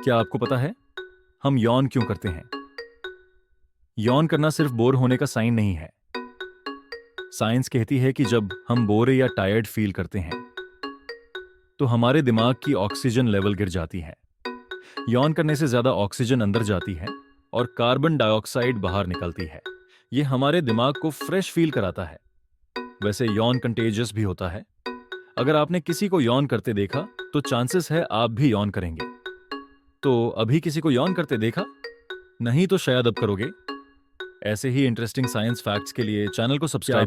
क्या आपको पता है हम यौन क्यों करते हैं? यौन करना सिर्फ बोर होने का साइन नहीं है। साइंस कहती है कि जब हम बोर या टायर्ड फील करते हैं तो हमारे दिमाग की ऑक्सीजन लेवल गिर जाती है। यौन करने से ज्यादा ऑक्सीजन अंदर जाती है और कार्बन डाइऑक्साइड बाहर निकलती है। ये हमारे दिमाग को फ्रेश फील कराता है। वैसे यौन कंटेजियस भी होता है। अगर आपने किसी को यौन करते देखा तो चांसेस है आप भी यौन करेंगे। तो अभी किसी को यौन करते देखा? नहीं तो शायद अब करोगे। ऐसे ही इंटरेस्टिंग साइंस फैक्ट्स के लिए चैनल को सब्सक्राइब